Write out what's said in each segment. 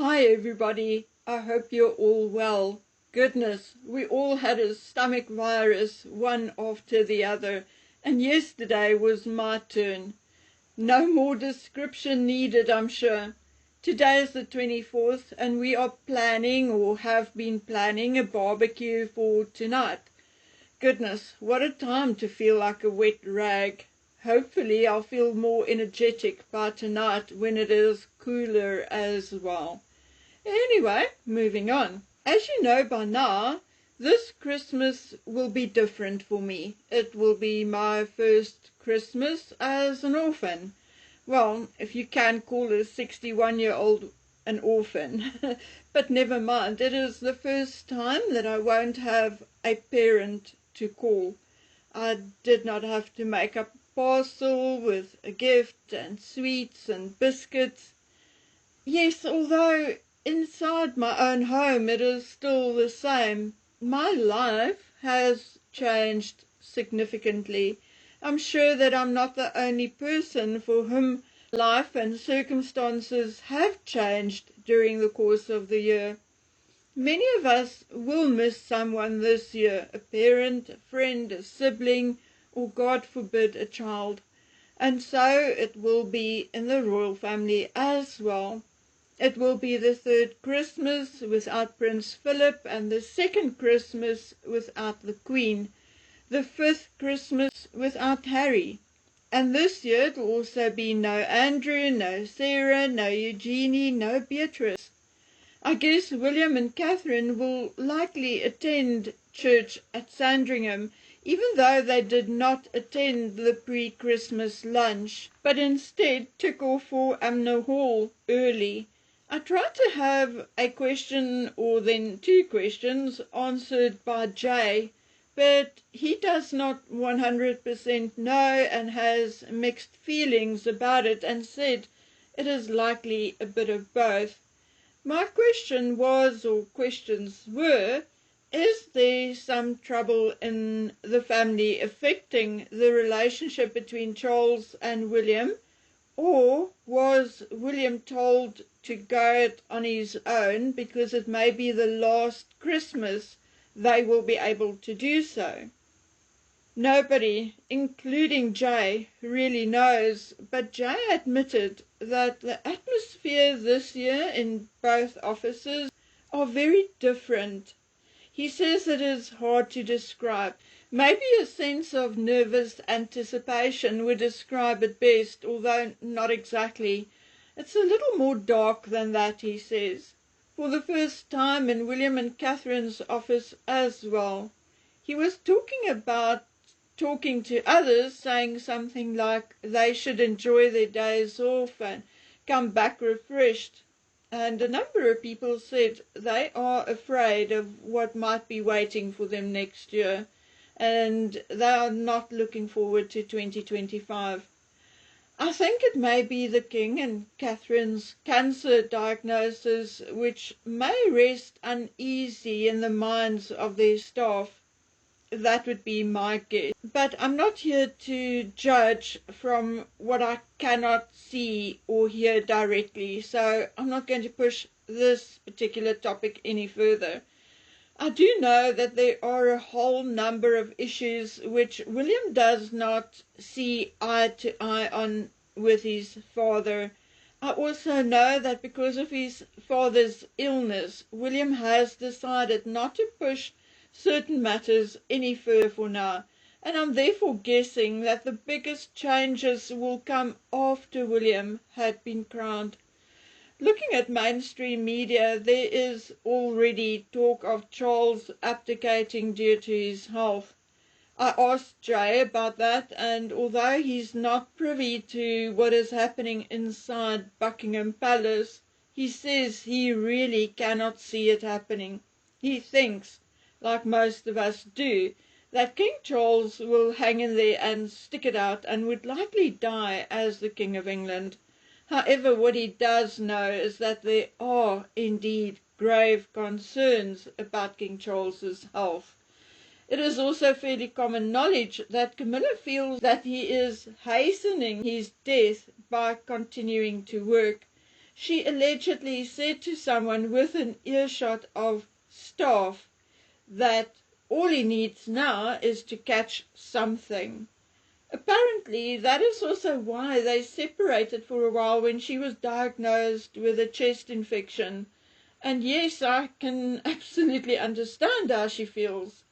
Hi everybody, I hope you're all well. Goodness, we all had a stomach virus, one after the other, and yesterday was my turn. No more description needed, I'm sure. Today is the 24th and we are planning or have been planning a barbecue for tonight. Goodness, what a time to feel like a wet rag. Hopefully I'll feel more energetic by tonight when it is cooler as well. Anyway, moving on. As you know by now, this Christmas will be different for me. It will be my first Christmas as an orphan. Well, if you can call a 61-year-old an orphan. But never mind, it is the first time that I won't have a parent to call. I did not have to make up a parcel with a gift and sweets and biscuits. Yes, although inside my own home it is still the same. My life has changed significantly. I'm sure that I'm not the only person for whom life and circumstances have changed during the course of the year. Many of us will miss someone this year, a parent, a friend, a sibling, or God forbid, a child. And so it will be in the royal family as well. It will be the third Christmas without Prince Philip and the second Christmas without the Queen, the fifth Christmas without Harry. And this year it will also be no Andrew, no Sarah, no Eugenie, no Beatrice. I guess William and Catherine will likely attend church at Sandringham, even though they did not attend the pre-Christmas lunch, but instead took off for Amner Hall early. I tried to have a question or then two questions answered by Jay, but he does not 100% know and has mixed feelings about it and said it is likely a bit of both. My question was, or questions were, is there some trouble in the family affecting the relationship between Charles and William? Or was William told to go it on his own because it may be the last Christmas they will be able to do so? Nobody, including Jay, really knows, but Jay admitted that the atmosphere this year in both offices are very different. He says it is hard to describe. Maybe a sense of nervous anticipation would describe it best, although not exactly. It's a little more dark than that, he says. For the first time in William and Catherine's office as well. He was talking to others, saying something like they should enjoy their days off and come back refreshed. And a number of people said they are afraid of what might be waiting for them next year, and they are not looking forward to 2025. I think it may be the King and Catherine's cancer diagnosis which may rest uneasy in the minds of their staff. That would be my guess. But I'm not here to judge from what I cannot see or hear directly, so I'm not going to push this particular topic any further. I do know that there are a whole number of issues which William does not see eye to eye on with his father. I also know that because of his father's illness, William has decided not to push certain matters any further for now, and I'm therefore guessing that the biggest changes will come after William had been crowned. Looking at mainstream media, there is already talk of Charles abdicating due to his health. I asked Jay about that, and although he's not privy to what is happening inside Buckingham Palace, he says he really cannot see it happening. He thinks, like most of us do, that King Charles will hang in there and stick it out and would likely die as the King of England. However, what he does know is that there are indeed grave concerns about King Charles's health. It is also fairly common knowledge that Camilla feels that he is hastening his death by continuing to work. she allegedly said to someone within earshot of staff that all he needs now is to catch something. Apparently, that is also why they separated for a while when she was diagnosed with a chest infection. And yes, I can absolutely understand how she feels.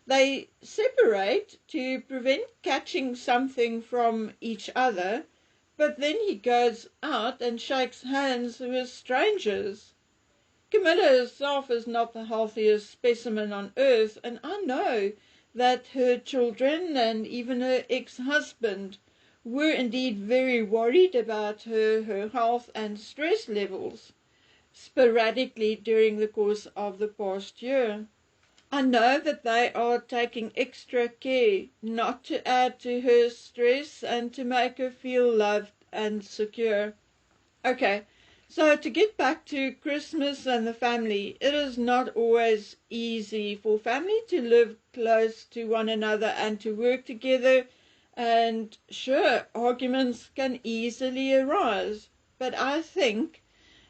They separate to prevent catching something from each other, but then he goes out and shakes hands with strangers. Camilla herself is not the healthiest specimen on earth, and I know that her children and even her ex-husband were indeed very worried about her health and stress levels sporadically during the course of the past year. I know that they are taking extra care not to add to her stress and to make her feel loved and secure. Okay, so to get back to Christmas and the family, it is not always easy for family to live close to one another and to work together, and sure, arguments can easily arise, but I think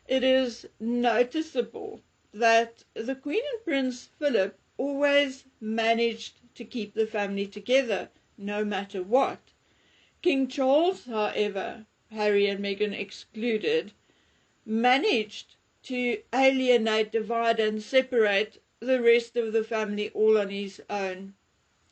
it is noticeable that the Queen and Prince Philip always managed to keep the family together, no matter what. King Charles, however, Harry and Meghan excluded, managed to alienate, divide and separate the rest of the family all on his own.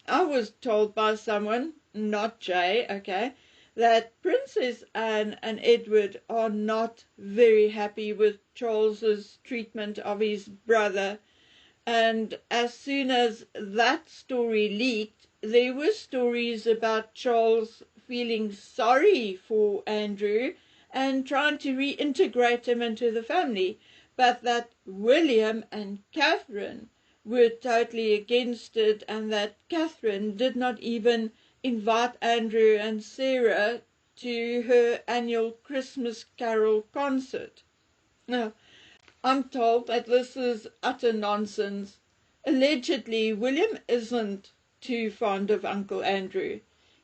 I was told by someone, not Jay, okay, that Princess Anne and Edward are not very happy with Charles's treatment of his brother, and as soon as that story leaked, there were stories about Charles feeling sorry for Andrew and trying to reintegrate him into the family, but that William and Catherine were totally against it, and that Catherine did not even invite Andrew and Sarah to her annual Christmas Carol concert. Now, I'm told that this is utter nonsense. Allegedly, William isn't too fond of Uncle Andrew.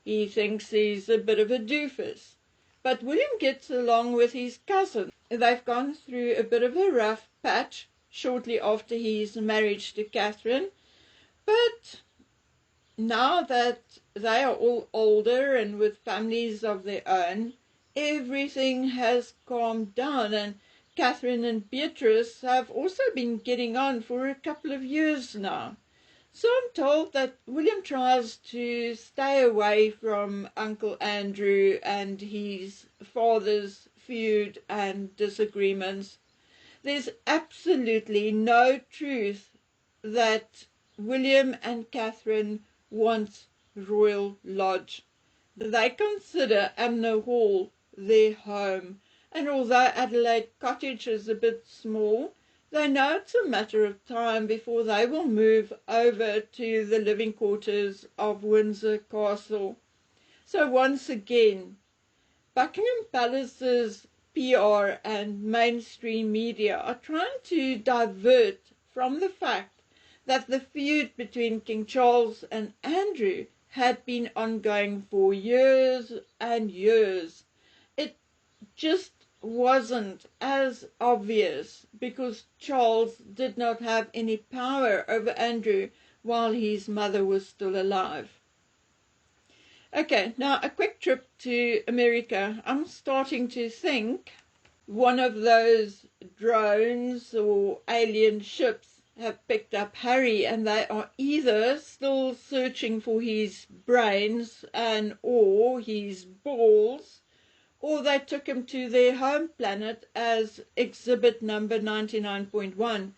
He thinks he's a bit of a doofus. But William gets along with his cousin. They've gone through a bit of a rough patch shortly after his marriage to Catherine, but now that they are all older and with families of their own, everything has calmed down, and Catherine and Beatrice have also been getting on for a couple of years now. So I'm told that William tries to stay away from Uncle Andrew and his father's feud and disagreements. There's absolutely no truth that William and Catherine want Royal Lodge. They consider Amner Hall their home, and although Adelaide Cottage is a bit small, they know it's a matter of time before they will move over to the living quarters of Windsor Castle. So once again, Buckingham Palace's PR and mainstream media are trying to divert from the fact that the feud between King Charles and Andrew had been ongoing for years and years. It just wasn't as obvious because Charles did not have any power over Andrew while his mother was still alive. Okay, now a quick trip to America. I'm starting to think one of those drones or alien ships have picked up Harry, and they are either still searching for his brains and or his balls, or they took him to their home planet as exhibit number 99.1.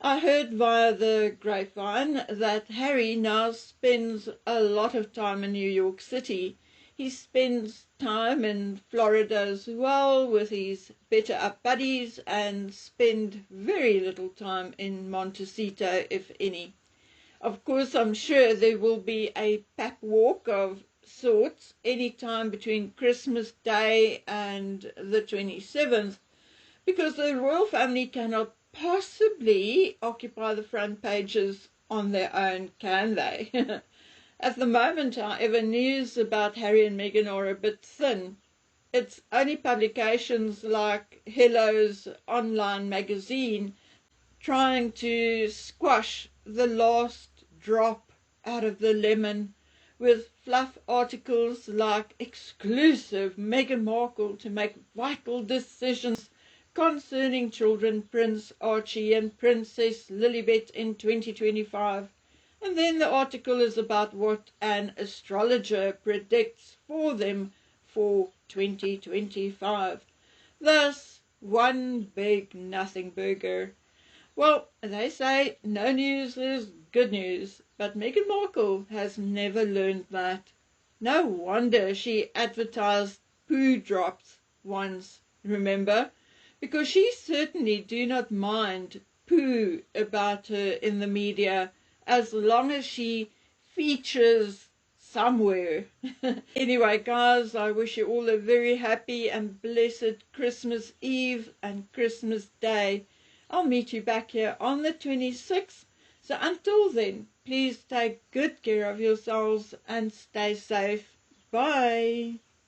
I heard via the grapevine that Harry now spends a lot of time in New York City. He spends time in Florida as well with his better up buddies, and spend very little time in Montecito, if any. Of course, I'm sure there will be a pap walk of sorts any time between Christmas Day and the 27th, because the royal family cannot possibly occupy the front pages on their own, can they? At the moment, however, news about Harry and Meghan are a bit thin. It's only publications like Hello's online magazine trying to squash the last drop out of the lemon with fluff articles like exclusive Meghan Markle to make vital decisions concerning children Prince Archie and Princess Lilibet in 2025. And then the article is about what an astrologer predicts for them for 2025. Thus, one big nothing burger. Well, they say no news is good news, but Meghan Markle has never learned that. No wonder she advertised poo drops once, remember? Because she certainly do not mind poo about her in the media as long as she features somewhere. Anyway, guys, I wish you all a very happy and blessed Christmas Eve and Christmas Day. I'll meet you back here on the 26th. So until then, please take good care of yourselves and stay safe. Bye.